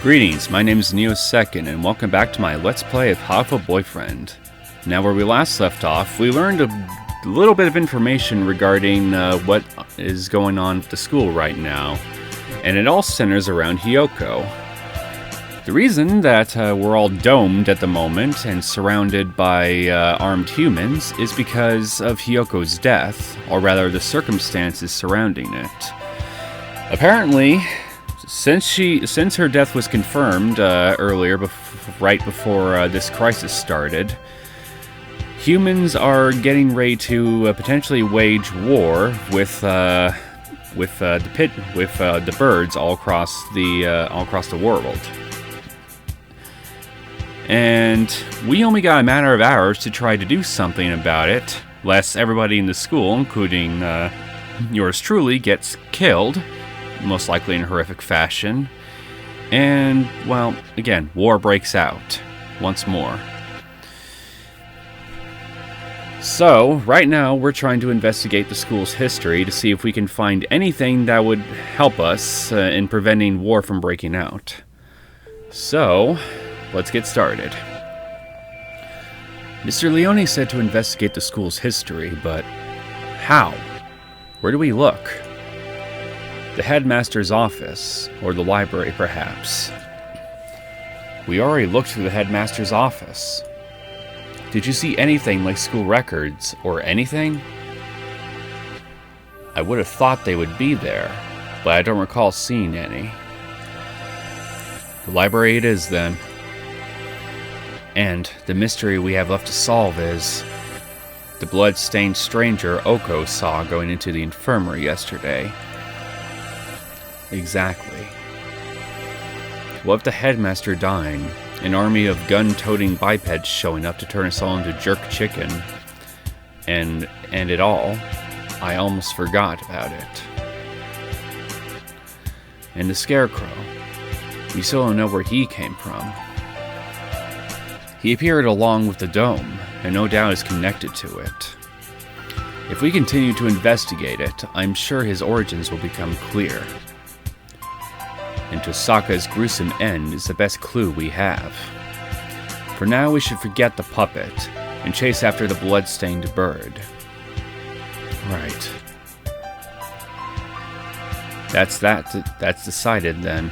Greetings, my name is Neosekken, and welcome back to my Let's Play of Hatoful Boyfriend. Now, where we last left off, we learned a little bit of information regarding what is going on with the school right now, and it all centers around Hiyoko. The reason that we're all domed at the moment and surrounded by armed humans is because of Hiyoko's death, or rather the circumstances surrounding it. Apparently, since her death was confirmed earlier, right before this crisis started, humans are getting ready to potentially wage war with the birds all across the world. And we only got a matter of hours to try to do something about it, lest everybody in the school, including yours truly, gets killed, most likely in a horrific fashion. And, well, again, war breaks out once more. So, right now, we're trying to investigate the school's history to see if we can find anything that would help us in preventing war from breaking out. So, let's get started. Mr. Leone said to investigate the school's history, but how? Where do we look? The headmaster's office, or the library, perhaps. We already looked through the headmaster's office. Did you see anything like school records, or anything? I would have thought they would be there, but I don't recall seeing any. The library it is, then. And the mystery we have left to solve is the blood-stained stranger Oko saw going into the infirmary yesterday. Exactly. What if the headmaster dying, an army of gun-toting bipeds showing up to turn us all into jerk chicken, and it all, I almost forgot about it. And the scarecrow, we still don't know where he came from. He appeared along with the dome, and no doubt is connected to it. If we continue to investigate it, I'm sure his origins will become clear. And Tosaka's gruesome end is the best clue we have. For now, we should forget the puppet and chase after the blood-stained bird. Right. That's decided then.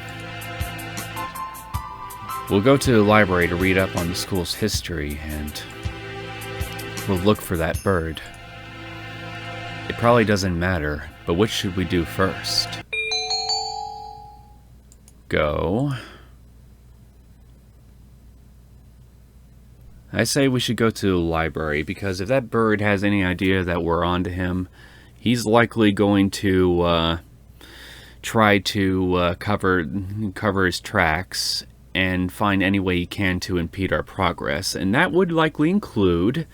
We'll go to the library to read up on the school's history, and we'll look for that bird. It probably doesn't matter, but what should we do first? Go. I say we should go to the library, because if that bird has any idea that we're onto him, he's likely going to try to cover his tracks and find any way he can to impede our progress. And that would likely include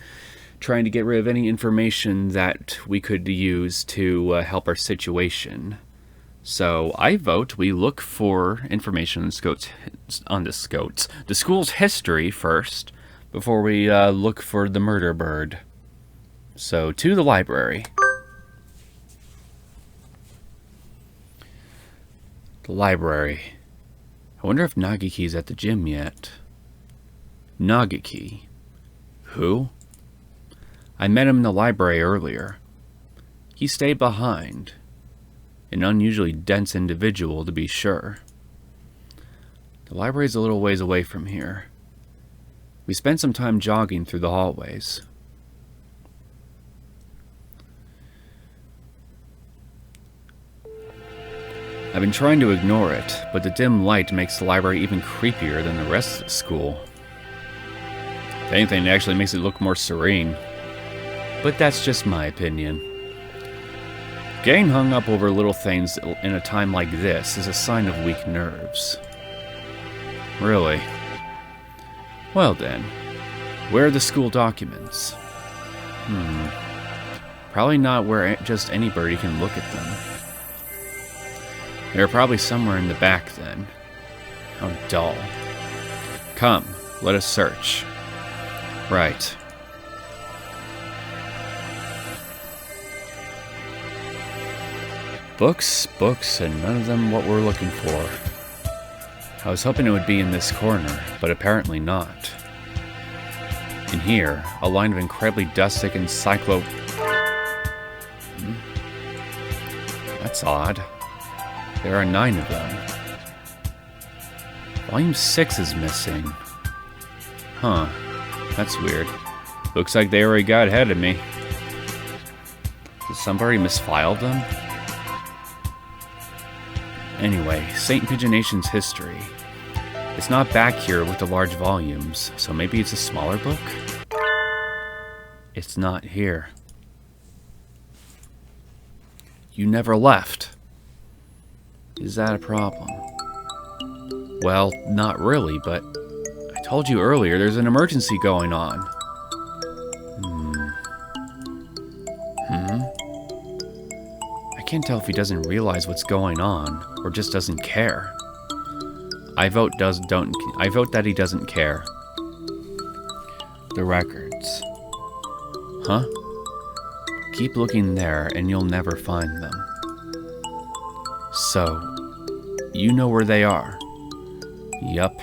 trying to get rid of any information that we could use to help our situation. So I vote we look for information on the school's history first, before we look for the murder bird. So to the library. The library. I wonder if Nagiki's at the gym yet. Nagiki? Who? I met him in the library earlier. He stayed behind. An unusually dense individual, to be sure. The library's a little ways away from here. We spent some time jogging through the hallways. I've been trying to ignore it, but the dim light makes the library even creepier than the rest of the school. If anything, it actually makes it look more serene. But that's just my opinion. Getting hung up over little things in a time like this is a sign of weak nerves. Really? Well then, where are the school documents? Probably not where just anybody can look at them. They're probably somewhere in the back then. How dull. Come, let us search. Right. Books, and none of them what we're looking for. I was hoping it would be in this corner, but apparently not. In here, a line of incredibly dust-thick encyclo... That's odd. There are 9 of them. Volume 6 is missing. Huh. That's weird. Looks like they already got ahead of me. Did somebody misfile them? Anyway, St. Pigeonation's history. It's not back here with the large volumes, so maybe it's a smaller book? It's not here. You never left. Is that a problem? Well, not really, but I told you earlier there's an emergency going on. I can't tell if he doesn't realize what's going on, or just doesn't care. I vote that he doesn't care. The records. Huh? Keep looking there and you'll never find them. So, you know where they are? Yup.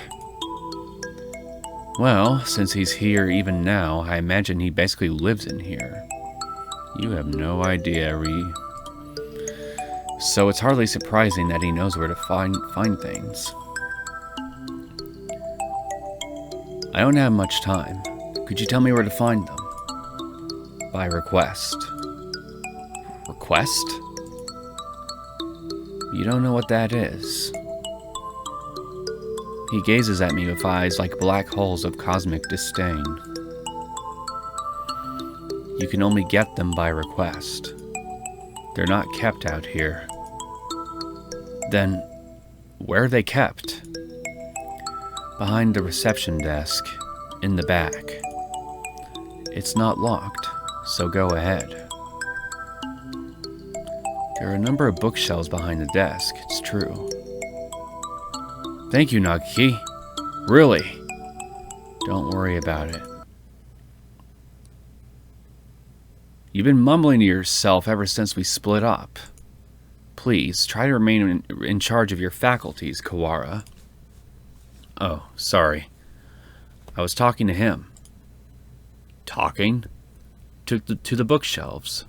Well, since he's here even now, I imagine he basically lives in here. You have no idea, So it's hardly surprising that he knows where to find things. I don't have much time. Could you tell me where to find them? By request. Request? You don't know what that is. He gazes at me with eyes like black holes of cosmic disdain. You can only get them by request. They're not kept out here. Then, where are they kept? Behind the reception desk, in the back. It's not locked, so go ahead. There are a number of bookshelves behind the desk, it's true. Thank you, Nagiki. Really. Don't worry about it. You've been mumbling to yourself ever since we split up. Please, try to remain in charge of your faculties, Kawara. Oh, sorry. I was talking to him. Talking? To the bookshelves.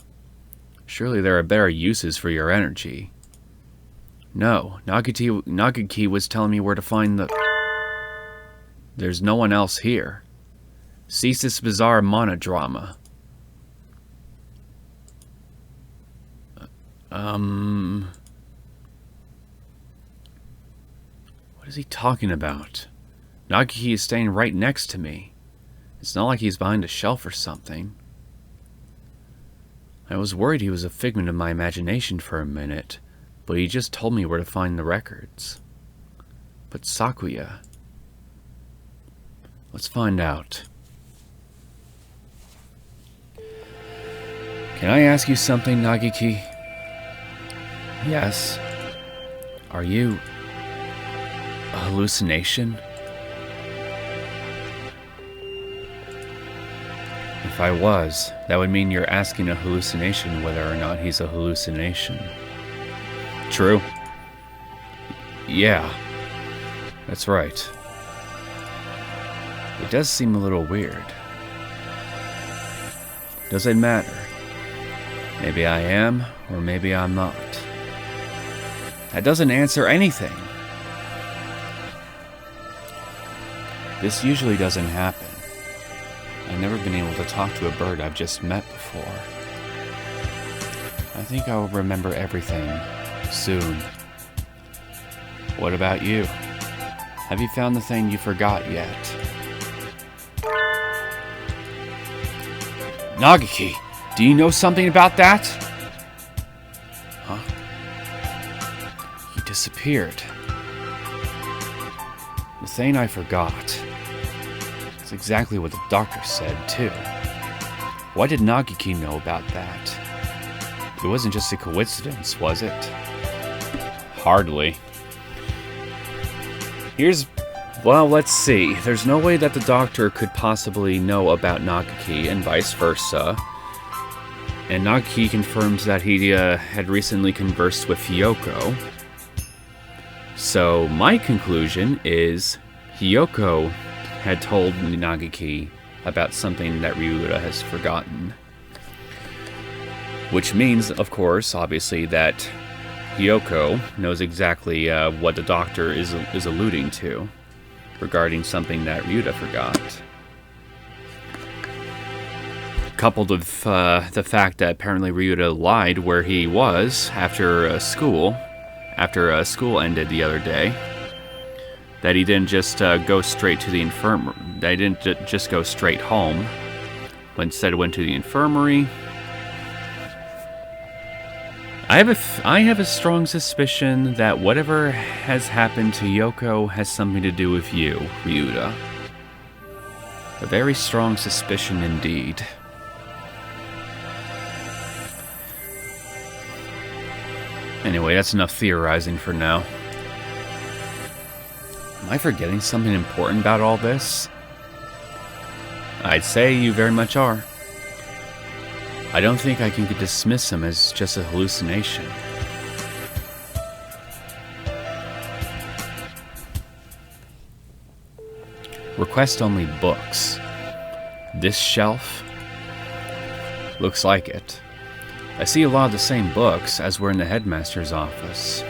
Surely there are better uses for your energy. No, Nagiki was telling me where to find the... There's no one else here. Cease this bizarre monodrama. What is he talking about? Nagiki is staying right next to me. It's not like he's behind a shelf or something. I was worried he was a figment of my imagination for a minute, but he just told me where to find the records. But Sakuya... Let's find out. Can I ask you something, Nagiki? Yes. Are you a hallucination? If I was, that would mean you're asking a hallucination whether or not he's a hallucination. True? Yeah. That's right. It does seem a little weird. Does it matter? Maybe I am, or maybe I'm not. That doesn't answer anything. This usually doesn't happen. I've never been able to talk to a bird I've just met before. I think I will remember everything soon. What about you? Have you found the thing you forgot yet? Nagiki, do you know something about that? Huh? He disappeared. The thing I forgot. That's exactly what the doctor said, too. Why did Nagiki know about that? It wasn't just a coincidence, was it? Hardly. Well, let's see. There's no way that the doctor could possibly know about Nagiki, and vice versa. And Nagiki confirms that he had recently conversed with Hiyoko. So my conclusion is Hiyoko had told Nagiki about something that Ryuta has forgotten. Which means, of course, obviously, that Hiyoko knows exactly what the doctor is alluding to regarding something that Ryuta forgot. Coupled with the fact that apparently Ryuta lied where he was after school ended the other day. That he didn't just go straight to the infirmary. That he didn't just go straight home, but instead went to the infirmary. I have a strong suspicion that whatever has happened to Hiyoko has something to do with you, Ryuta. A very strong suspicion indeed. Anyway, that's enough theorizing for now. Am I forgetting something important about all this? I'd say you very much are. I don't think I can dismiss him as just a hallucination. Request only books. This shelf? Looks like it. I see a lot of the same books as were in the headmaster's office.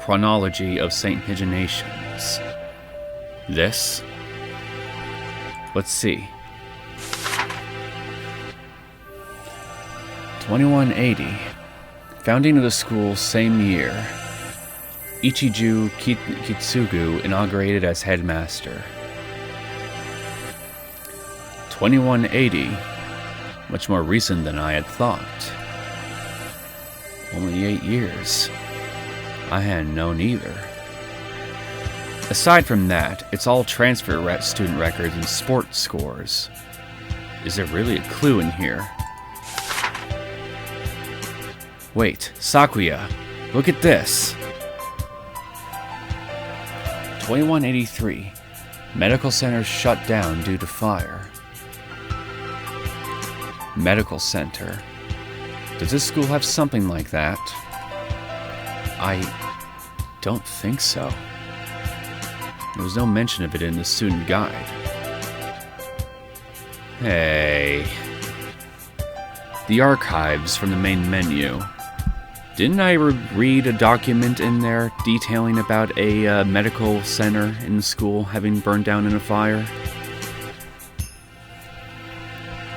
Chronology of St. Higinations. This? Let's see. 2180. Founding of the school same year. Ichiju Kitsugu inaugurated as headmaster. 2180. Much more recent than I had thought. Only 8 years. I hadn't known either. Aside from that, it's all transfer student records and sports scores. Is there really a clue in here? Wait, Sakuya, look at this. 2183. Medical center shut down due to fire. Medical center. Does this school have something like that? I don't think so. There was no mention of it in the student guide. Hey. The archives from the main menu. Didn't I read a document in there detailing about a medical center in the school having burned down in a fire?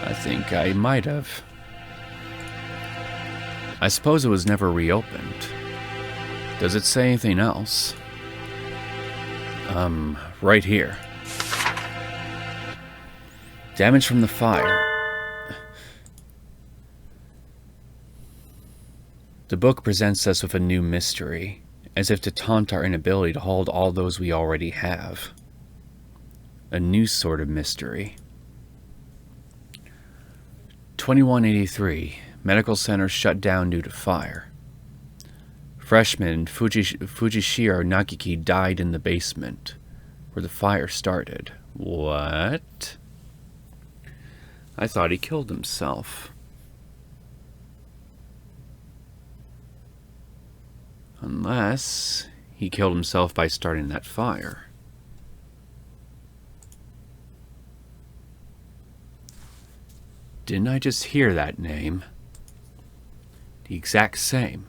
I think I might have. I suppose it was never reopened. Does it say anything else? Right here. Damage from the fire. The book presents us with a new mystery, as if to taunt our inability to hold all those we already have. A new sort of mystery. 2183. Medical center shut down due to fire. Freshman Fujishiro Nagiki died in the basement, where the fire started. What? I thought he killed himself. Unless he killed himself by starting that fire. Didn't I just hear that name? The exact same.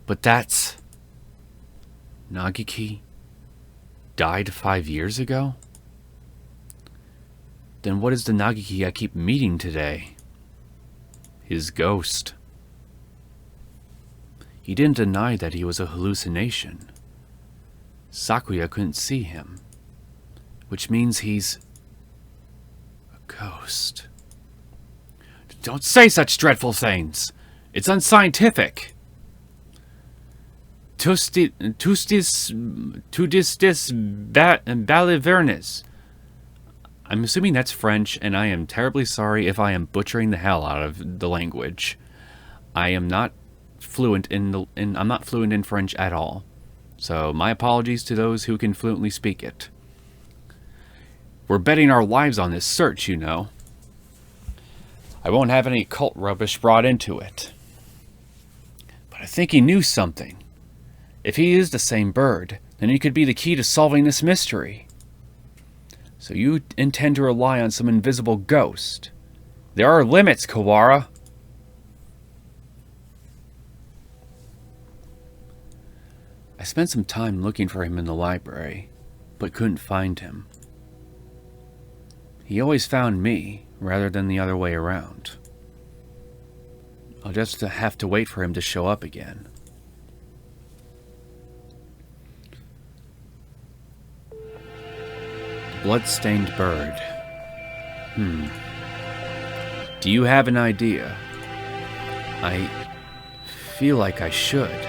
But that's... Nagiki died 5 years ago? Then what is the Nagiki I keep meeting today? His ghost. He didn't deny that he was a hallucination. Sakuya couldn't see him. Which means he's... a ghost. Don't say such dreadful things! It's unscientific! Tudis balivernes. I'm assuming that's French, and I am terribly sorry if I am butchering the hell out of the language. I am not fluent I'm not fluent in French at all. So my apologies to those who can fluently speak it. We're betting our lives on this search, you know. I won't have any cult rubbish brought into it. But I think he knew something. If he is the same bird, then he could be the key to solving this mystery. So you intend to rely on some invisible ghost. There are limits, Kawara. I spent some time looking for him in the library, but couldn't find him. He always found me, rather than the other way around. I'll just have to wait for him to show up again. Blood-stained bird. Do you have an idea? I feel like I should.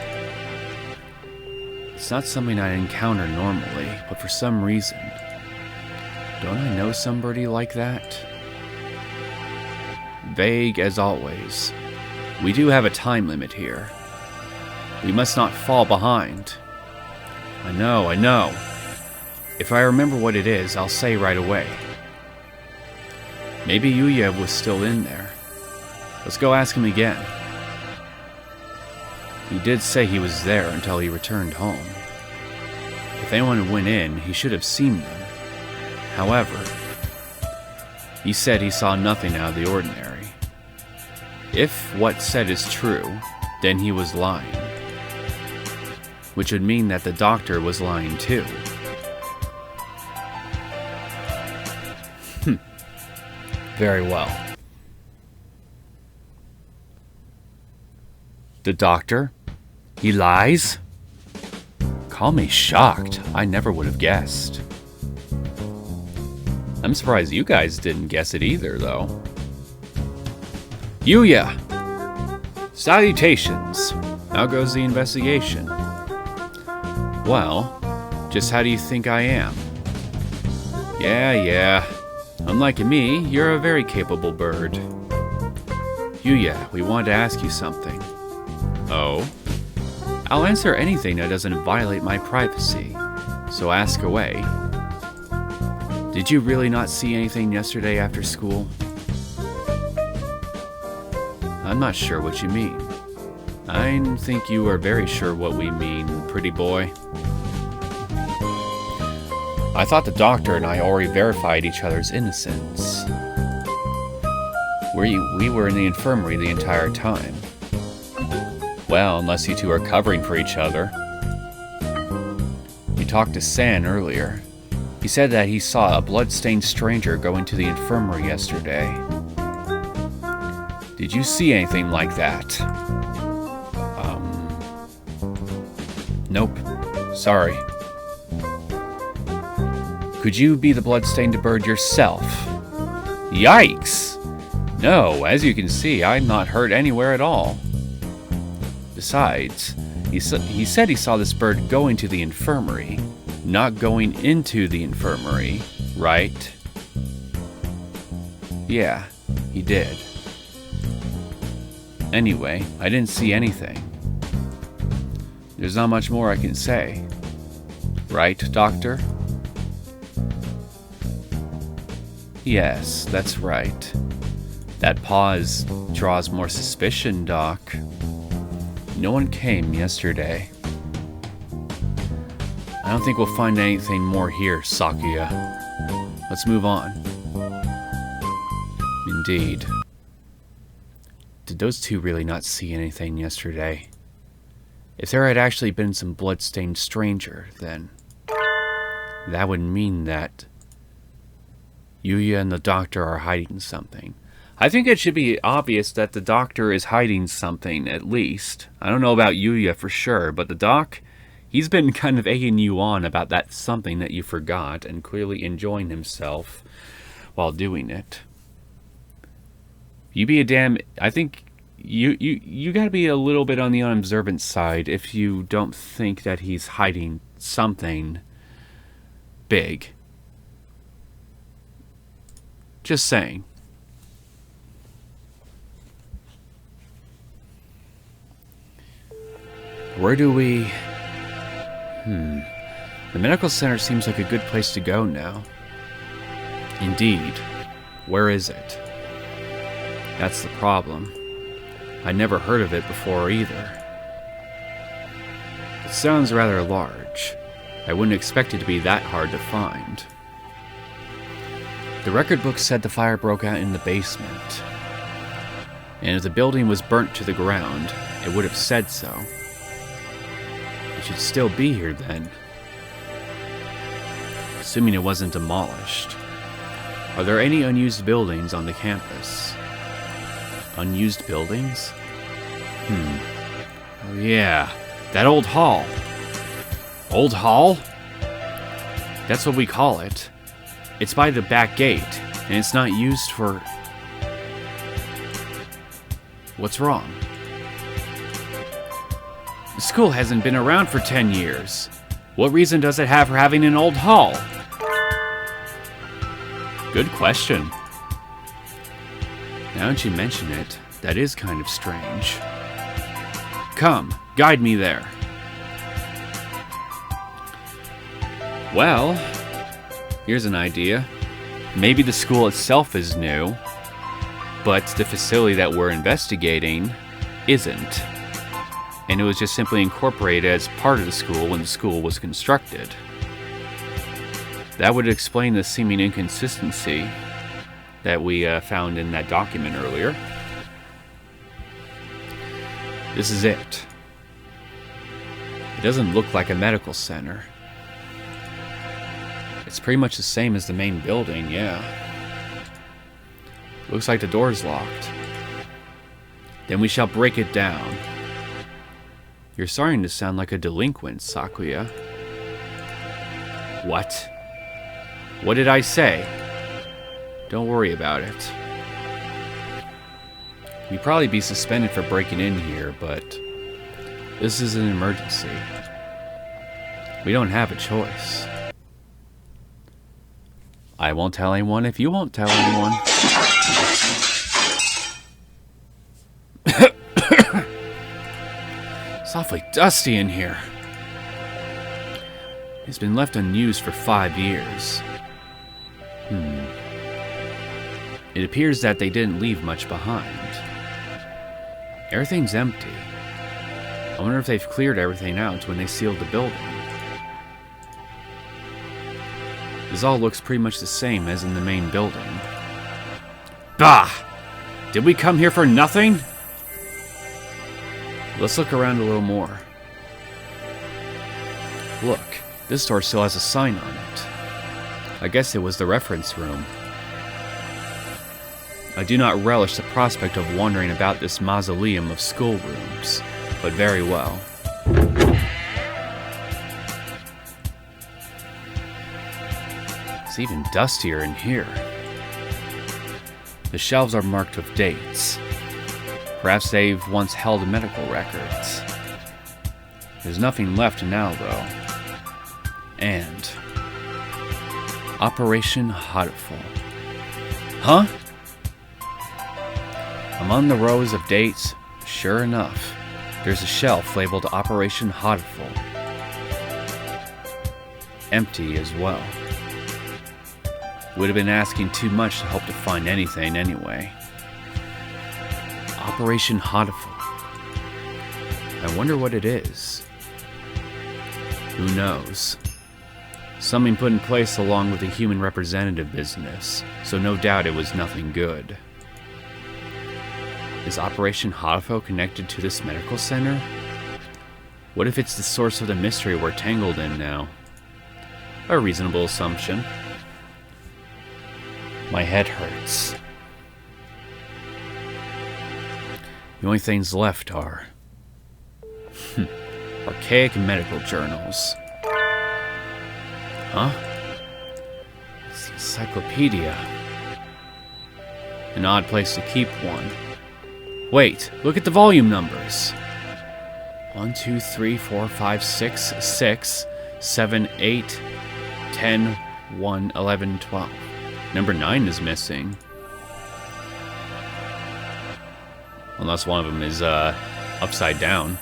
It's not something I encounter normally, but for some reason. Don't I know somebody like that? Vague as always. We do have a time limit here. We must not fall behind. I know. If I remember what it is, I'll say right away. Maybe Yuya was still in there. Let's go ask him again. He did say he was there until he returned home. If anyone went in, he should have seen them. However, he said he saw nothing out of the ordinary. If what's said is true, then he was lying. Which would mean that the doctor was lying too. Very well. The doctor? He lies? Call me shocked. I never would have guessed. I'm surprised you guys didn't guess it either, though. Yuya! Salutations! How goes the investigation? Well, just how do you think I am? Yeah. Unlike me, you're a very capable bird. Yuya, we wanted to ask you something. Oh? I'll answer anything that doesn't violate my privacy, so ask away. Did you really not see anything yesterday after school? I'm not sure what you mean. I think you are very sure what we mean, pretty boy. I thought the doctor and I already verified each other's innocence. We were in the infirmary the entire time. Well, unless you two are covering for each other. You talked to San earlier. He said that he saw a blood-stained stranger go into the infirmary yesterday. Did you see anything like that? Nope. Sorry. Could you be the blood-stained bird yourself? Yikes! No, as you can see, I'm not hurt anywhere at all. Besides, he said he saw this bird go into the infirmary, not going into the infirmary, right? Yeah, he did. Anyway, I didn't see anything. There's not much more I can say. Right, Doctor? Yes, that's right. That pause draws more suspicion, Doc. No one came yesterday. I don't think we'll find anything more here, Sakuya. Let's move on. Indeed. Did those two really not see anything yesterday? If there had actually been some blood-stained stranger, then that would mean that Yuya and the doctor are hiding something. I think it should be obvious that the doctor is hiding something, at least. I don't know about Yuya for sure, but the doc, he's been kind of egging you on about that something that you forgot and clearly enjoying himself while doing it. I think you gotta be a little bit on the unobservant side if you don't think that he's hiding something big. Just saying. Where do we... The medical center seems like a good place to go now. Indeed. Where is it? That's the problem. I'd never heard of it before either. It sounds rather large. I wouldn't expect it to be that hard to find. The record book said the fire broke out in the basement. And if the building was burnt to the ground, it would have said so. It should still be here then. Assuming it wasn't demolished. Are there any unused buildings on the campus? Unused buildings? Oh yeah, that old hall. Old hall? That's what we call it. It's by the back gate, and it's not used for... What's wrong? The school hasn't been around for 10 years. What reason does it have for having an old hall? Good question. Now that you mention it, that is kind of strange. Come, guide me there. Well, here's an idea. Maybe the school itself is new, but the facility that we're investigating isn't. And it was just simply incorporated as part of the school when the school was constructed. That would explain the seeming inconsistency that we found in that document earlier. This is it. It doesn't look like a medical center. It's pretty much the same as the main building, yeah. Looks like the door's locked. Then we shall break it down. You're starting to sound like a delinquent, Sakuya. What? What did I say? Don't worry about it. We'd probably be suspended for breaking in here, but this is an emergency. We don't have a choice. I won't tell anyone if you won't tell anyone. It's awfully dusty in here. It's been left unused for 5 years. It appears that they didn't leave much behind. Everything's empty. I wonder if they've cleared everything out when they sealed the building. This all looks pretty much the same as in the main building. Bah! Did we come here for nothing? Let's look around a little more. Look, this door still has a sign on it. I guess it was the reference room. I do not relish the prospect of wandering about this mausoleum of schoolrooms, but very well. It's even dustier in here. The shelves are marked with dates. Perhaps they've once held medical records. There's nothing left now, though. And... Operation Hatoful. Huh? Among the rows of dates, sure enough, there's a shelf labeled Operation Hatoful. Empty as well. Would have been asking too much to hope to find anything anyway. Operation Hatoful. I wonder what it is. Who knows? Something put in place along with the human representative business, so no doubt it was nothing good. Is Operation Hatoful connected to this medical center? What if it's the source of the mystery we're tangled in now? A reasonable assumption. My head hurts. The only things left are archaic medical journals. Huh? It's the encyclopedia. An odd place to keep one. Wait, look at the volume numbers. 1, 2, 3, 4, 5, 6, 6, 7, 8, 10, 1, 11, 12. Number 9 is missing. Unless one of them is, upside down.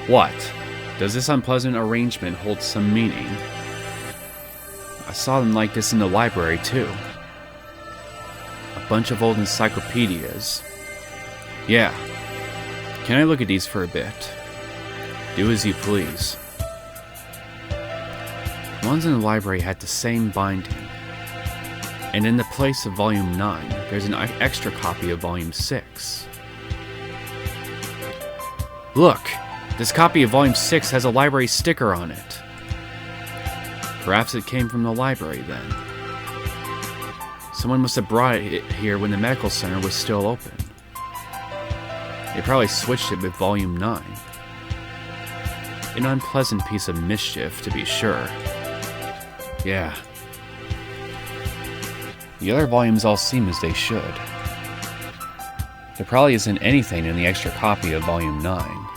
What? Does this unpleasant arrangement hold some meaning? I saw them like this in the library, too. A bunch of old encyclopedias. Yeah. Can I look at these for a bit? Do as you please. The ones in the library had the same binding. And in the place of Volume 9, there's an extra copy of Volume 6. Look! This copy of Volume 6 has a library sticker on it. Perhaps it came from the library then. Someone must have brought it here when the medical center was still open. They probably switched it with Volume 9. An unpleasant piece of mischief, to be sure. Yeah. The other volumes all seem as they should. There probably isn't anything in the extra copy of Volume 9.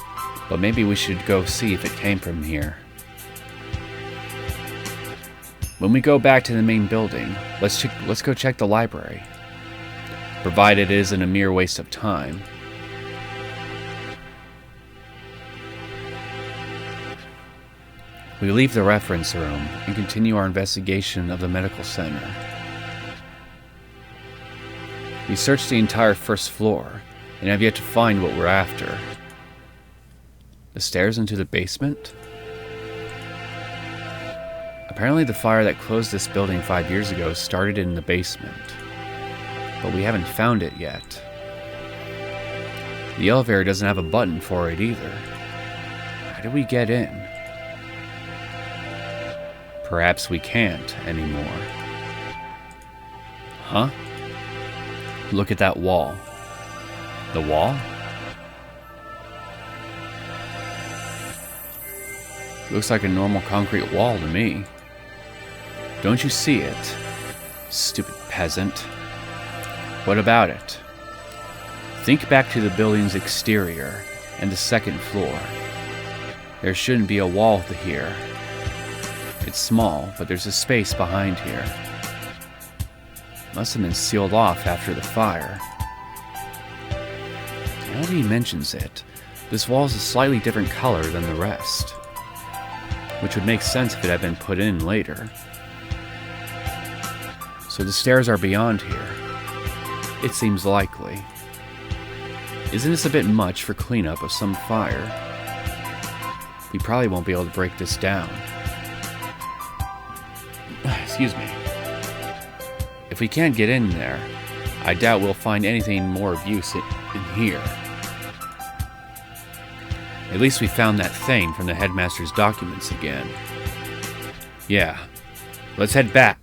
But maybe we should go see if it came from here. When we go back to the main building, let's go check the library. Provided it isn't a mere waste of time. We leave the reference room and continue our investigation of the medical center. We searched the entire first floor and have yet to find what we're after. The stairs into the basement? Apparently the fire that closed this building 5 years ago started in the basement. But we haven't found it yet. The elevator doesn't have a button for it either. How do we get in? Perhaps we can't anymore. Huh? Look at that wall. The wall? Looks like a normal concrete wall to me. Don't you see it? Stupid peasant. What about it? Think back to the building's exterior and the second floor. There shouldn't be a wall here. It's small, but there's a space behind here. Must have been sealed off after the fire. Now that he mentions it, this wall is a slightly different color than the rest. Which would make sense if it had been put in later. So the stairs are beyond here. It seems likely. Isn't this a bit much for cleanup of some fire? We probably won't be able to break this down. Excuse me. If we can't get in there, I doubt we'll find anything more of use in here. At least we found that thing from the headmaster's documents again. Yeah. Let's head back.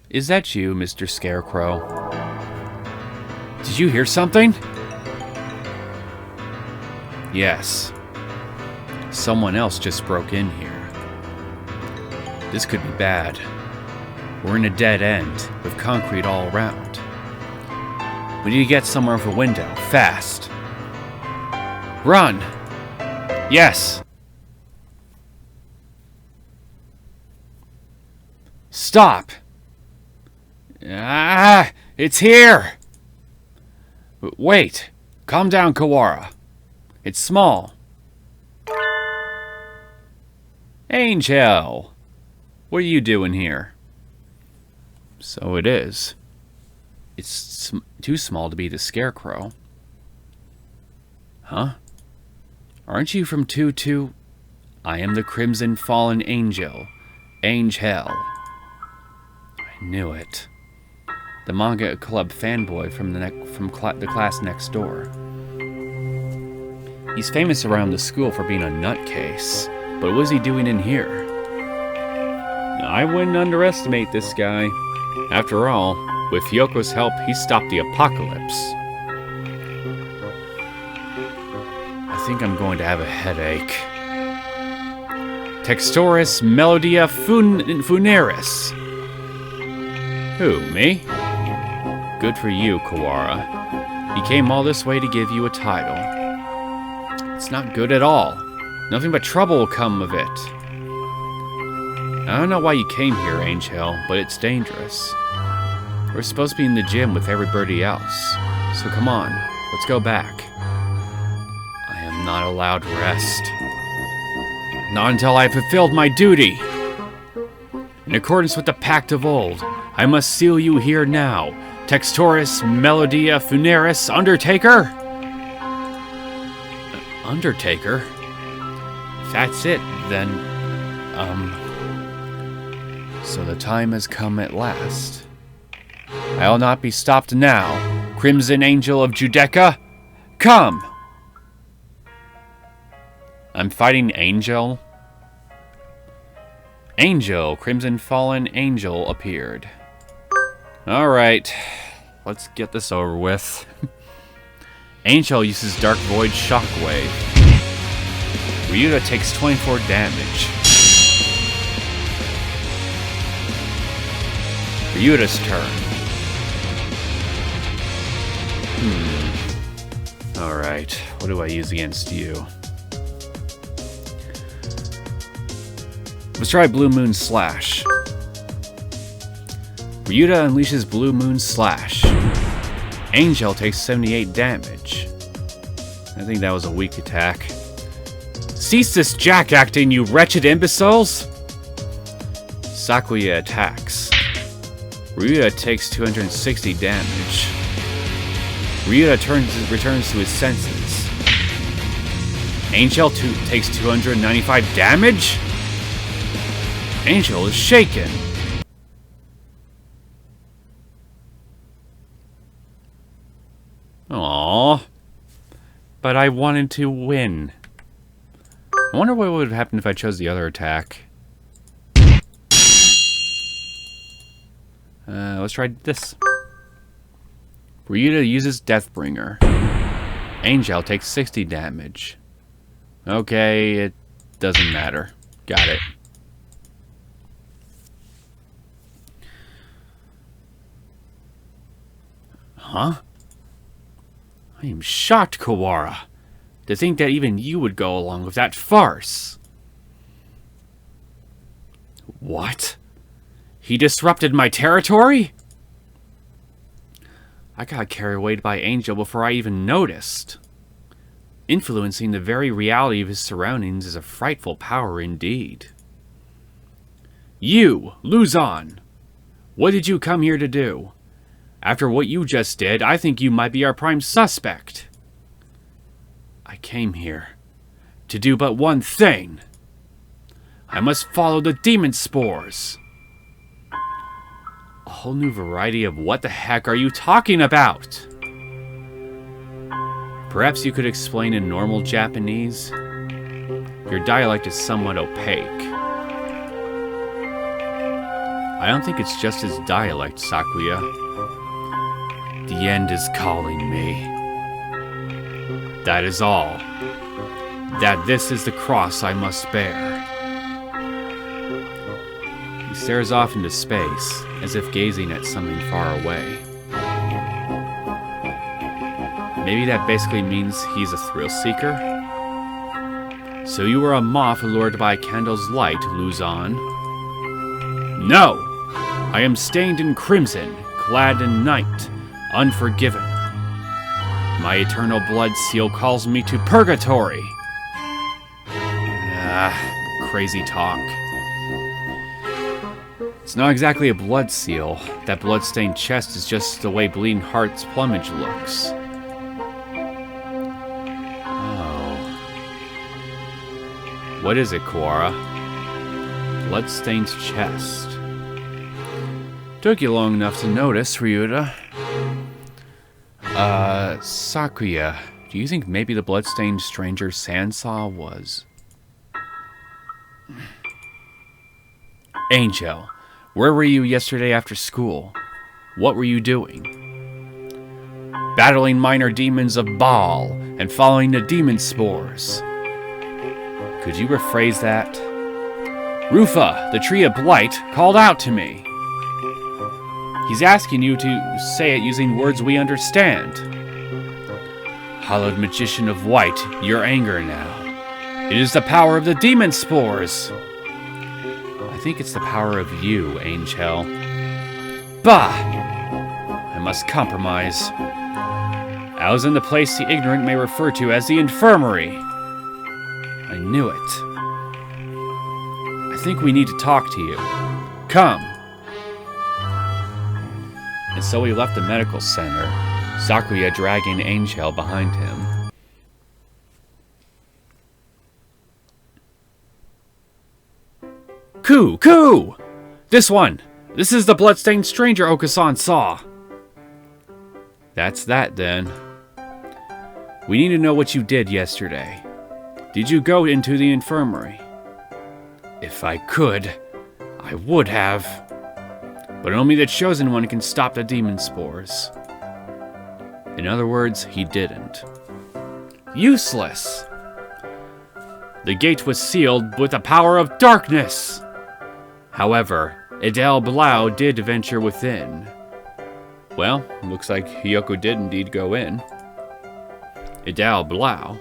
Is that you, Mr. Scarecrow? Did you hear something? Yes. Someone else just broke in here. This could be bad. We're in a dead end, with concrete all around. We need to get somewhere with a window, fast. Run! Yes! Stop! Ah! It's here! Wait! Calm down, Kawara. It's small. Angel! What are you doing here? So it is. It's too small to be the Scarecrow. Huh? Aren't you from 2-2? I am the Crimson Fallen Angel. Angel. I knew it. The manga club fanboy from the class next door. He's famous around the school for being a nutcase, but what is he doing in here? I wouldn't underestimate this guy. After all, with Hiyoko's help, he stopped the apocalypse. I think I'm going to have a headache. Textoris Melodia Funeris. Who, me? Good for you, Kawara. He came all this way to give you a title. It's not good at all. Nothing but trouble will come of it. I don't know why you came here, Angel, but it's dangerous. We're supposed to be in the gym with everybody else. So come on, let's go back. I am not allowed rest. Not until I have fulfilled my duty. In accordance with the pact of old, I must seal you here now. Textoris Melodia Funeris Undertaker? Undertaker? If that's it, then... So the time has come at last. I'll not be stopped now. Crimson Angel of Judecca, come! I'm fighting Angel? Angel, Crimson Fallen Angel appeared. Alright, let's get this over with. Angel uses Dark Void Shockwave. Ryuta takes 24 damage. Ryuta's turn. Alright, what do I use against you? Let's try Blue Moon Slash. Ryuta unleashes Blue Moon Slash. Angel takes 78 damage. I think that was a weak attack. Cease this jack-acting, you wretched imbeciles! Sakuya attacks. Ryuta takes 260 damage. Ryuta returns to his senses. Angel takes 295 damage? Angel is shaken. Aww. But I wanted to win. I wonder what would have happened if I chose the other attack. Let's try this. Ryuta uses Deathbringer. Angel takes 60 damage. Okay, it doesn't matter. Got it. Huh? I am shocked, Kawara. To think that even you would go along with that farce. What? He disrupted my territory? I got carried away by Angel before I even noticed. Influencing the very reality of his surroundings is a frightful power indeed. You, Luzon! What did you come here to do? After what you just did, I think you might be our prime suspect. I came here to do but one thing. I must follow the demon spores. A whole new variety of what the heck are you talking about? Perhaps you could explain in normal Japanese? Your dialect is somewhat opaque. I don't think it's just his dialect, Sakuya. The end is calling me. That is all. That this is the cross I must bear. He stares off into space, as if gazing at something far away. Maybe that basically means he's a thrill seeker? So you were a moth lured by a candle's light, Luzon? No! I am stained in crimson, clad in night, unforgiven. My eternal blood seal calls me to purgatory. Crazy talk. It's not exactly a blood seal. That blood-stained chest is just the way Bleeding Heart's plumage looks. Oh. What is it, Kawara? Blood-stained chest. Took you long enough to notice, Ryuta. Sakuya, do you think maybe the blood-stained stranger Sandsaw was... Angel, where were you yesterday after school? What were you doing? Battling minor demons of Baal and following the demon spores. Could you rephrase that? Rufa, the Tree of Blight, called out to me. He's asking you to say it using words we understand. Hallowed Magician of White, your anger now. It is the power of the demon spores. I think it's the power of you, Angel. Bah! I must compromise. I was in the place the ignorant may refer to as the infirmary. I knew it. I think we need to talk to you. Come. And so he left the medical center, Sakuya dragging Angel behind him. Ku! This one! This is the bloodstained stranger Okasan saw! That's that, then. We need to know what you did yesterday. Did you go into the infirmary? If I could, I would have. But only the Chosen One can stop the demon spores. In other words, he didn't. Useless! The gate was sealed with the power of darkness! However, Idel Blau did venture within. Well, looks like Hiyoko did indeed go in. Idel Blau?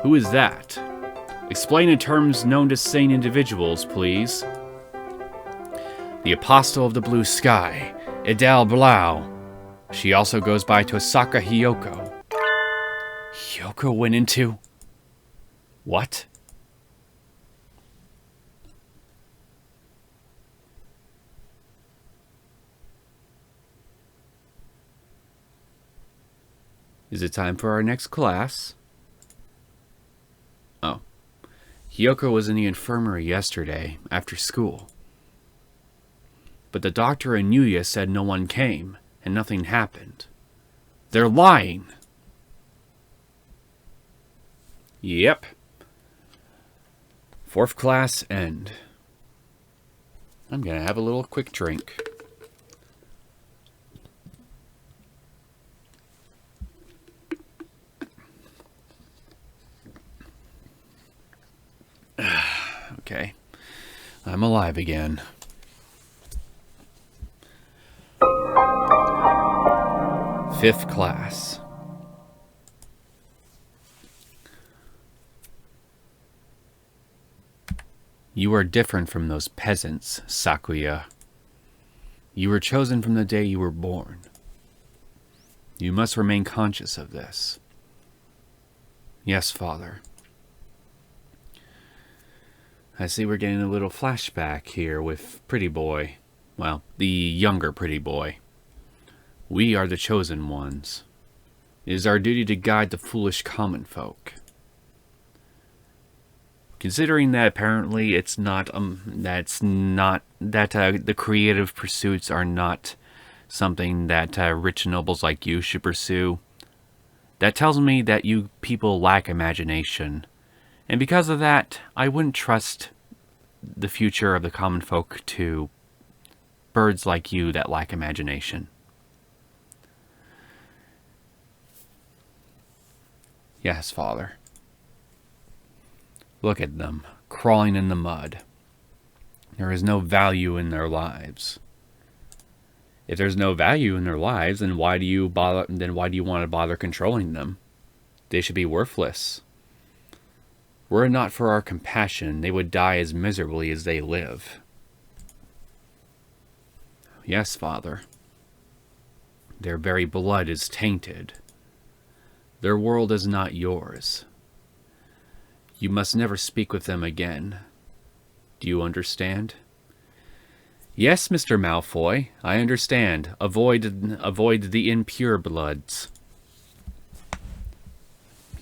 Who is that? Explain in terms known to sane individuals, please. The Apostle of the Blue Sky, Idel Blau. She also goes by Tosaka Hiyoko. Hiyoko went into... What? Is it time for our next class? Oh. Hiyoko was in the infirmary yesterday, after school. But the doctor and Yuya said no one came, and nothing happened. They're lying! Yep. Fourth class end. I'm gonna have a little quick drink. Okay. I'm alive again. Fifth class. You are different from those peasants, Sakuya. You were chosen from the day you were born. You must remain conscious of this. Yes, Father. I see we're getting a little flashback here with Pretty Boy. Well, the younger Pretty Boy. We are the chosen ones. It is our duty to guide the foolish common folk. Considering that apparently it's not, the creative pursuits are not something that rich nobles like you should pursue, that tells me that you people lack imagination. And because of that, I wouldn't trust the future of the common folk to birds like you that lack imagination. Yes, Father. Look at them, crawling in the mud. There is no value in their lives. If there's no value in their lives, then why do you want to bother controlling them? They should be worthless. Were it not for our compassion, they would die as miserably as they live. Yes, Father. Their very blood is tainted. Their world is not yours. You must never speak with them again. Do you understand? Yes, Mr. Malfoy, I understand. Avoid the impure bloods.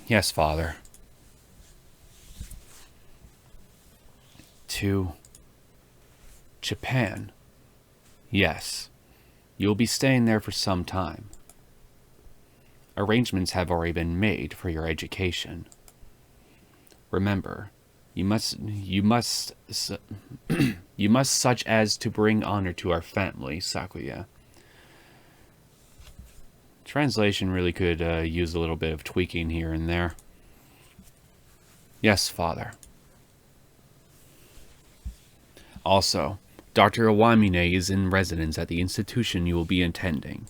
Yes, Father. To Japan. Yes. You'll be staying there for some time. Arrangements have already been made for your education. Remember, you must such as to bring honor to our family, Sakuya. Translation really could use a little bit of tweaking here and there. Yes, Father. Also, Dr. Iwamine is in residence at the institution you will be attending.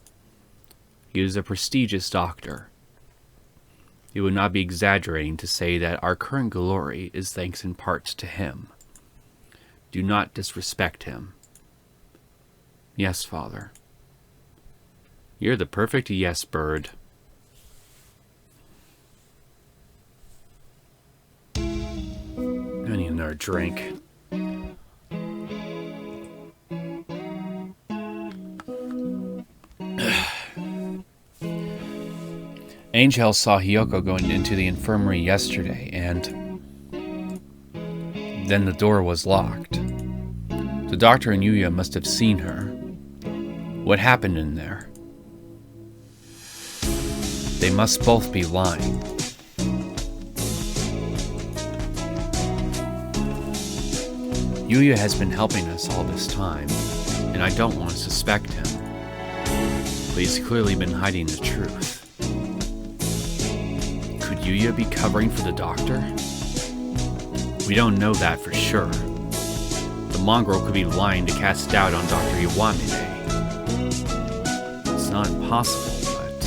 He is a prestigious doctor. It would not be exaggerating to say that our current glory is thanks in part to him. Do not disrespect him. Yes, Father. You're the perfect yes bird. I need another drink. Angel saw Hiyoko going into the infirmary yesterday, and then the door was locked. The doctor and Yuya must have seen her. What happened in there? They must both be lying. Yuya has been helping us all this time, and I don't want to suspect him. But he's clearly been hiding the truth. Could Yuya be covering for the doctor? We don't know that for sure. The mongrel could be lying to cast doubt on Dr. Iwamine. It's not impossible, but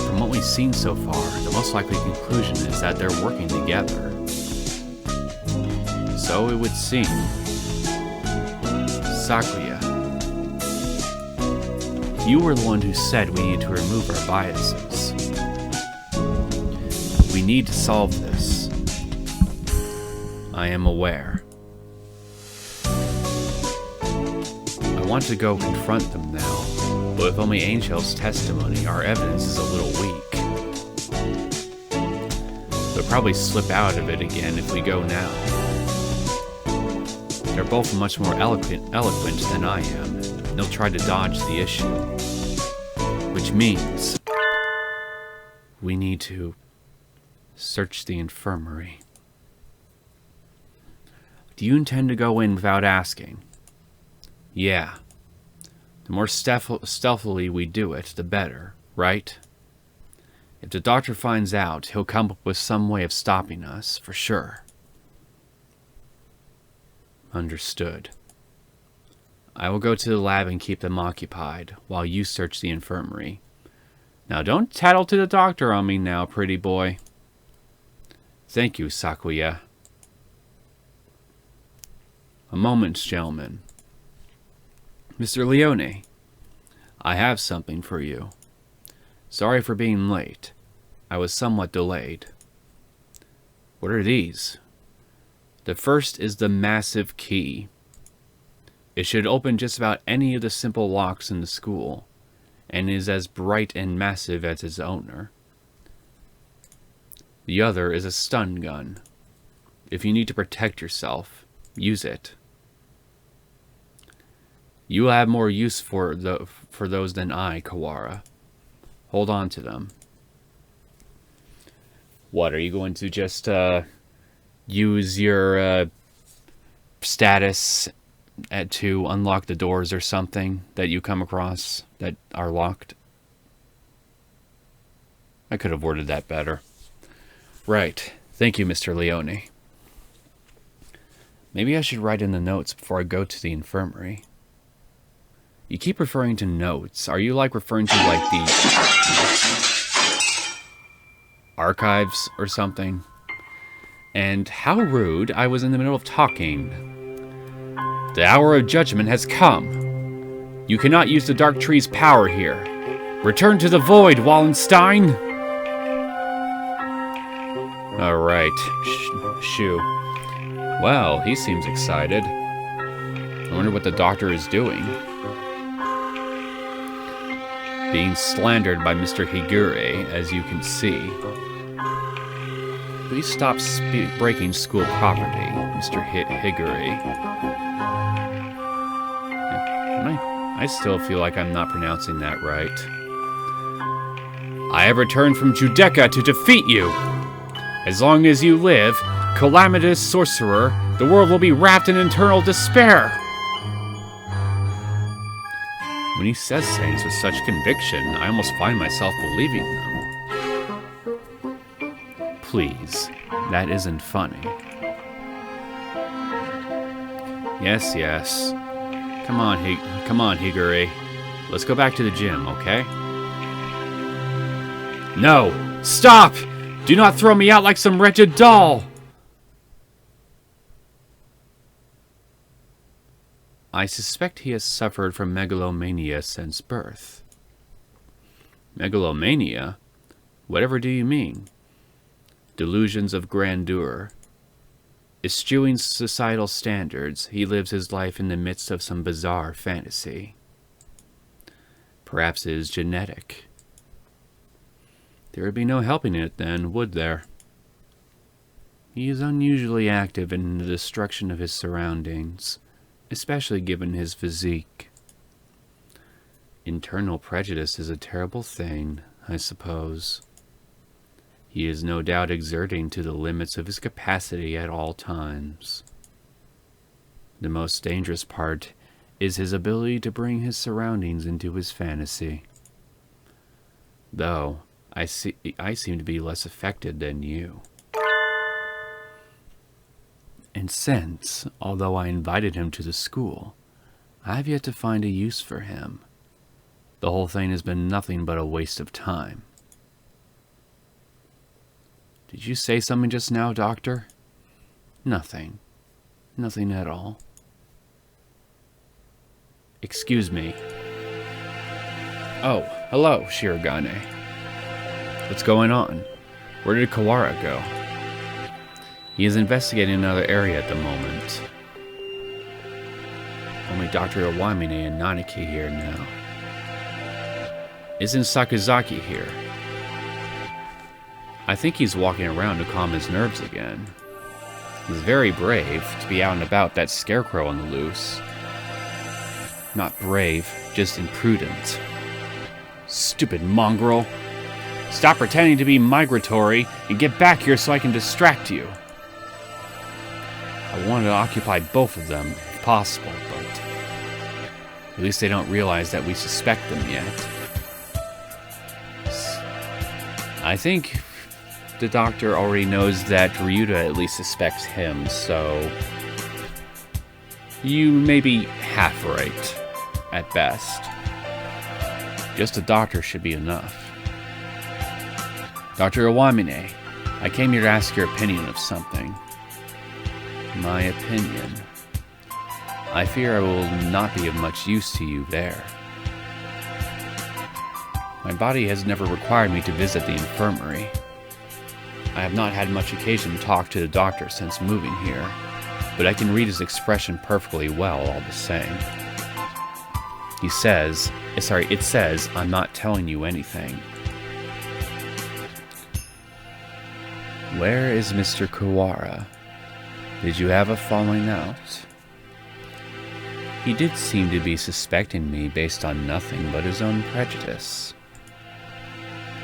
from what we've seen so far, the most likely conclusion is that they're working together. So it would seem. Sakuya, you were the one who said we need to remove our biases. We need to solve this. I am aware. I want to go confront them now, but with only Angel's testimony, our evidence is a little weak. They'll probably slip out of it again if we go now. They're both much more eloquent than I am. They'll try to dodge the issue. Which means we need to search the infirmary. Do you intend to go in without asking? Yeah. The more stealthily we do it, the better, right? If the doctor finds out, he'll come up with some way of stopping us, for sure. Understood. I will go to the lab and keep them occupied, while you search the infirmary. Now don't tattle to the doctor on me now, pretty boy. Thank you, Sakuya. A moment, gentlemen. Mr. Leone, I have something for you. Sorry for being late. I was somewhat delayed. What are these? The first is the massive key. It should open just about any of the simple locks in the school, and is as bright and massive as its owner. The other is a stun gun. If you need to protect yourself, use it. You will have more use for those than I, Kawara. Hold on to them. What, are you going to just use your status to unlock the doors or something that you come across that are locked? I could have worded that better. Right. Thank you, Mr. Leone. Maybe I should write in the notes before I go to the infirmary. You keep referring to notes. Are you referring to the archives or something? And how rude, I was in the middle of talking. The hour of judgment has come. You cannot use the Dark Tree's power here. Return to the void, Wallenstein! Alright, shoo. Well, he seems excited. I wonder what the doctor is doing. Being slandered by Mr. Higure, as you can see. Please stop breaking school property, Mr. Higure. I still feel like I'm not pronouncing that right. I have returned from Judecca to defeat you! As long as you live, calamitous sorcerer, the world will be wrapped in eternal despair! When he says things with such conviction, I almost find myself believing them. Please, that isn't funny. Yes, yes. Come on, Higure. Let's go back to the gym, okay? No! Stop! Do not throw me out like some wretched doll! I suspect he has suffered from megalomania since birth. Megalomania? Whatever do you mean? Delusions of grandeur. Eschewing societal standards, he lives his life in the midst of some bizarre fantasy. Perhaps it is genetic. There would be no helping it then, would there? He is unusually active in the destruction of his surroundings, especially given his physique. Internal prejudice is a terrible thing, I suppose. He is no doubt exerting to the limits of his capacity at all times. The most dangerous part is his ability to bring his surroundings into his fantasy. Though, I seem to be less affected than you. And since, although I invited him to the school, I have yet to find a use for him. The whole thing has been nothing but a waste of time. Did you say something just now, Doctor? Nothing. Nothing at all. Excuse me. Oh, hello, Shirogane. What's going on? Where did Kawara go? He is investigating another area at the moment. Only Dr. Iwamine and Nanaki here now. Isn't Sakazaki here? I think he's walking around to calm his nerves again. He's very brave to be out and about that scarecrow on the loose. Not brave, just imprudent. Stupid mongrel. Stop pretending to be migratory and get back here so I can distract you. I wanted to occupy both of them, if possible, but at least they don't realize that we suspect them yet. I think the doctor already knows that Ryuta at least suspects him, so you may be half right, at best. Just a doctor should be enough. Dr. Iwamine, I came here to ask your opinion of something. My opinion. I fear I will not be of much use to you there. My body has never required me to visit the infirmary. I have not had much occasion to talk to the doctor since moving here, but I can read his expression perfectly well all the same. It says, I'm not telling you anything. Where is Mr. Kawara? Did you have a falling out? He did seem to be suspecting me based on nothing but his own prejudice.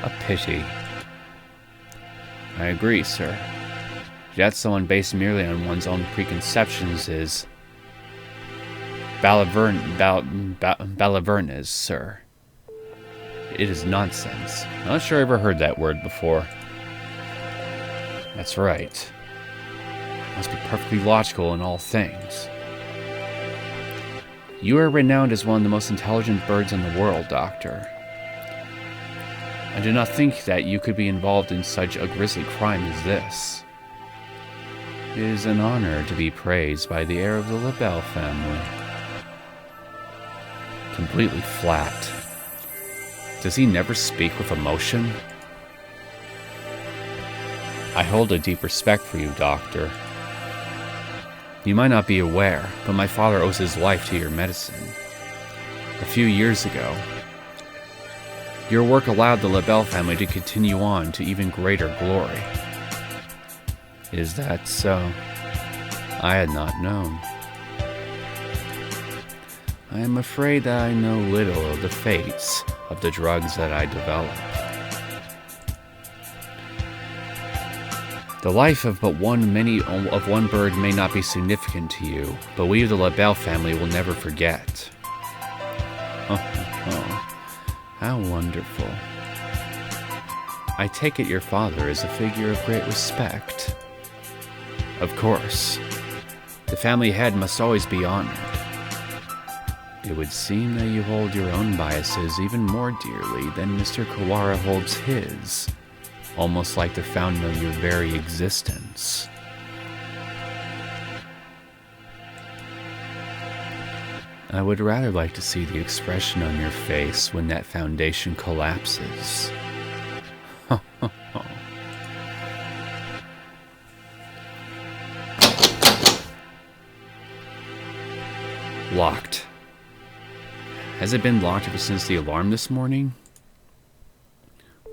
A pity. I agree, sir. To judge someone based merely on one's own preconceptions is balavernes, sir. It is nonsense. Not sure I ever heard that word before. That's right. I must be perfectly logical in all things. You are renowned as one of the most intelligent birds in the world, Doctor. I do not think that you could be involved in such a grisly crime as this. It is an honor to be praised by the heir of the LaBelle family. Completely flat. Does he never speak with emotion? I hold a deep respect for you, Doctor. You might not be aware, but my father owes his life to your medicine. A few years ago, your work allowed the LaBelle family to continue on to even greater glory. Is that so? I had not known. I am afraid that I know little of the fates of the drugs that I developed. The life of but one bird may not be significant to you, but we of the LaBelle family will never forget. How wonderful. I take it your father is a figure of great respect. Of course. The family head must always be honored. It would seem that you hold your own biases even more dearly than Mr. Kawara holds his, almost like the fountain of your very existence. I would rather like to see the expression on your face when that foundation collapses. Locked. Has it been locked ever since the alarm this morning?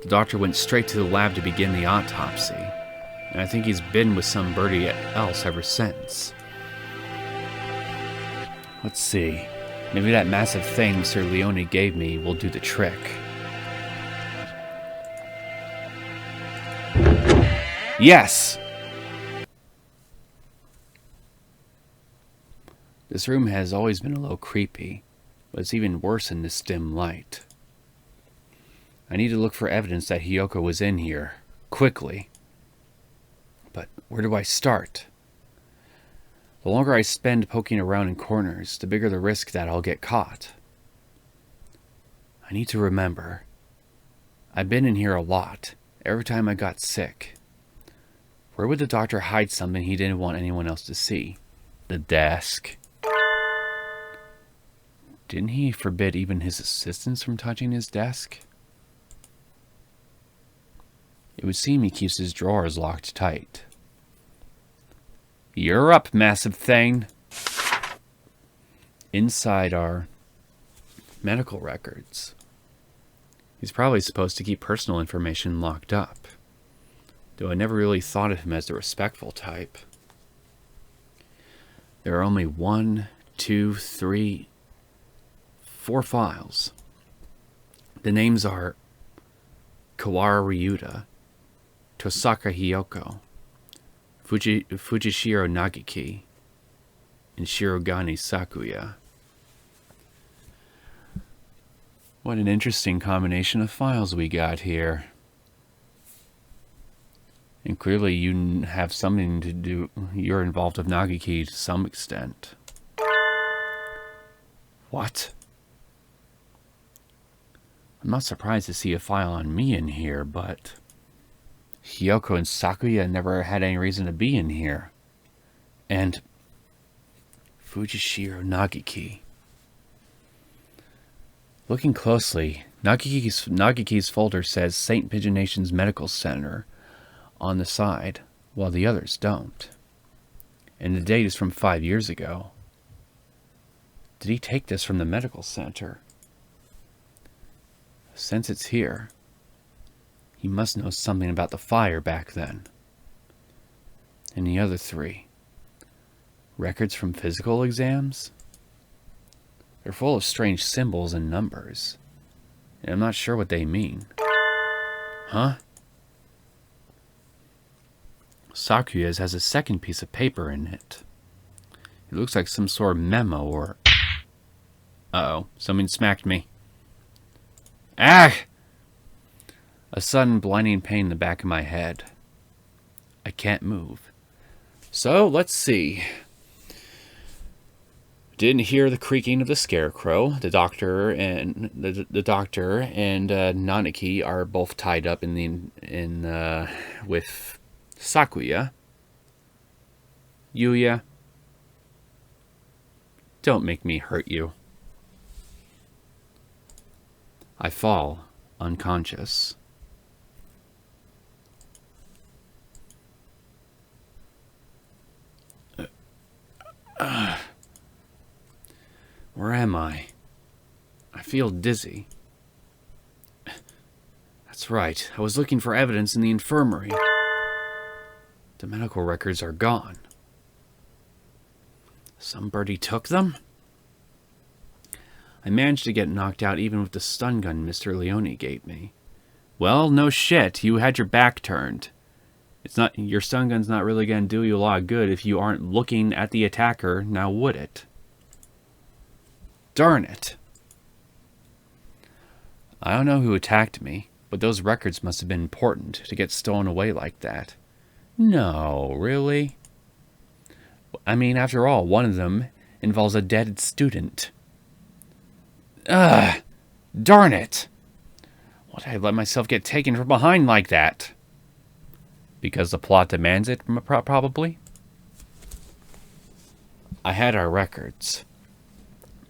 The doctor went straight to the lab to begin the autopsy, and I think he's been with some birdie else ever since. Let's see. Maybe that massive thing Mr. Leone gave me will do the trick. Yes! This room has always been a little creepy, but it's even worse in this dim light. I need to look for evidence that Hiyoko was in here, quickly. But where do I start? The longer I spend poking around in corners, the bigger the risk that I'll get caught. I need to remember. I've been in here a lot, every time I got sick. Where would the doctor hide something he didn't want anyone else to see? The desk. Didn't he forbid even his assistants from touching his desk? It would seem he keeps his drawers locked tight. You're up, massive thing. Inside are medical records. He's probably supposed to keep personal information locked up, though I never really thought of him as the respectful type. There are only 1, 2, 3, 4 files. The names are Kawara Ryuta, Tosaka Hiyoko, Fujishiro Nagiki, and Shirogane Sakuya. What an interesting combination of files we got here. And clearly you have something to do, you're involved with Nagiki to some extent. What? I'm not surprised to see a file on me in here, but Hiyoko and Sakuya never had any reason to be in here. And Fujishiro Nagiki. Looking closely, Nagiki's folder says St. Pigeonation's Medical Center on the side, while the others don't. And the date is from 5 years ago. Did he take this from the medical center? Since it's here, he must know something about the fire back then. And the other 3. Records from physical exams? They're full of strange symbols and numbers, and I'm not sure what they mean. Huh? Sakuya's has a second piece of paper in it. It looks like some sort of memo or... Uh-oh, something smacked me. Ah! A sudden blinding pain in the back of my head. I can't move. So, let's see. Didn't hear the creaking of the scarecrow. The doctor and Nanaki are both tied up with Sakuya. Yuya, don't make me hurt you. I fall unconscious. Where am I? I feel dizzy. That's right. I was looking for evidence in the infirmary. The medical records are gone. Somebody took them? I managed to get knocked out even with the stun gun Mr. Leone gave me. Well, no shit. You had your back turned. Your stun gun's not really going to do you a lot of good if you aren't looking at the attacker, now would it? Darn it. I don't know who attacked me, but those records must have been important to get stolen away like that. No, really? I mean, after all, one of them involves a dead student. Ugh! Darn it! Why did I let myself get taken from behind like that? Because the plot demands it, probably? I had our records.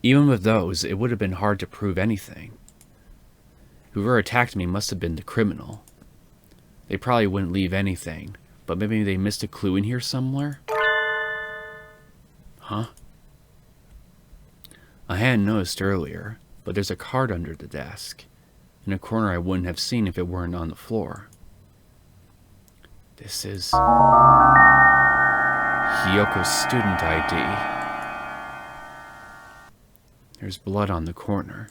Even with those, it would have been hard to prove anything. Whoever attacked me must have been the criminal. They probably wouldn't leave anything, but maybe they missed a clue in here somewhere? Huh? I hadn't noticed earlier, but there's a card under the desk, in a corner I wouldn't have seen if it weren't on the floor. This is Hiyoko's student ID. There's blood on the corner.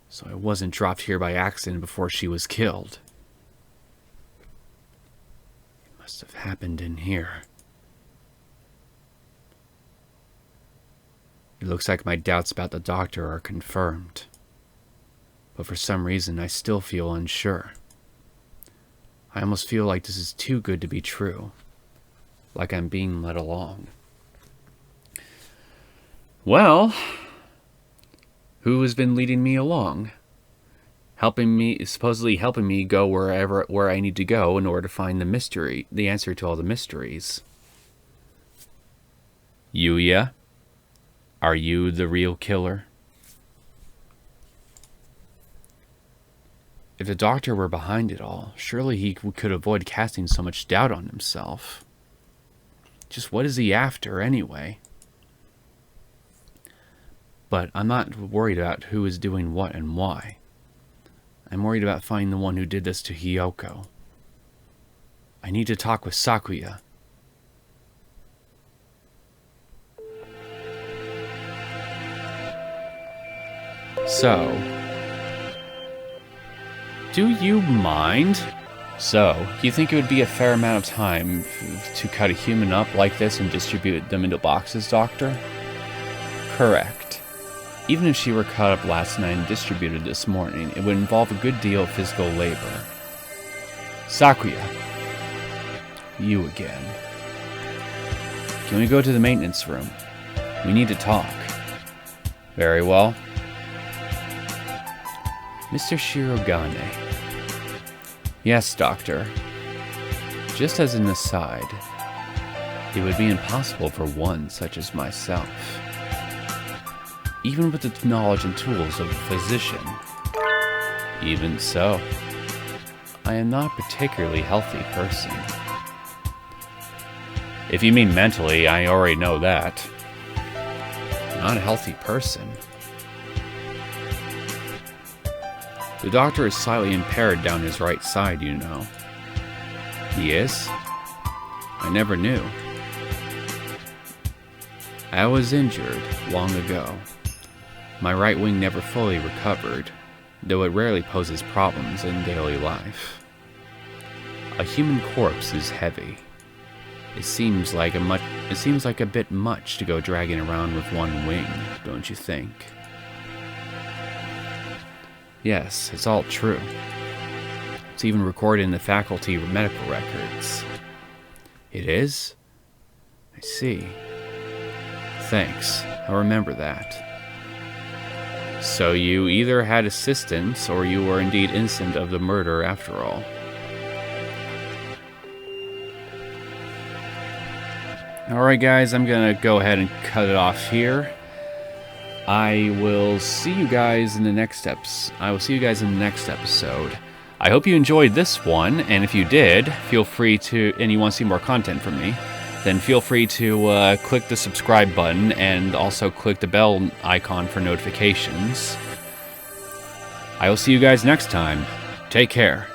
So I wasn't dropped here by accident before she was killed. It must have happened in here. It looks like my doubts about the doctor are confirmed. But for some reason, I still feel unsure. I almost feel like this is too good to be true. Like I'm being led along. Well, who has been leading me along? Supposedly helping me go where I need to go in order to find the answer to all the mysteries. Yuya, are you the real killer? If the doctor were behind it all, surely he could avoid casting so much doubt on himself. Just what is he after, anyway? But I'm not worried about who is doing what and why. I'm worried about finding the one who did this to Hiyoko. I need to talk with Sakuya. So, do you mind? So, you think it would be a fair amount of time to cut a human up like this and distribute them into boxes, Doctor? Correct. Even if she were cut up last night and distributed this morning, it would involve a good deal of physical labor. Sakuya. You again. Can we go to the maintenance room? We need to talk. Very well. Mr. Shirogane. Yes, Doctor. Just as an aside, it would be impossible for one such as myself, even with the knowledge and tools of a physician. Even so, I am not a particularly healthy person. If you mean mentally, I already know that. Not a healthy person. The doctor is slightly impaired down his right side, you know. He is? I never knew. I was injured long ago. My right wing never fully recovered, though it rarely poses problems in daily life. A human corpse is heavy. It seems like a bit much to go dragging around with one wing, don't you think? Yes, it's all true. It's even recorded in the faculty medical records. It is? I see. Thanks, I'll remember that. So you either had assistance, or you were indeed innocent of the murder after all. Alright guys, I'm gonna go ahead and cut it off here. I will see you guys in the next episode. I hope you enjoyed this one, and if you did, feel free to, and you want to see more content from me, then feel free to click the subscribe button and also click the bell icon for notifications. I will see you guys next time. Take care.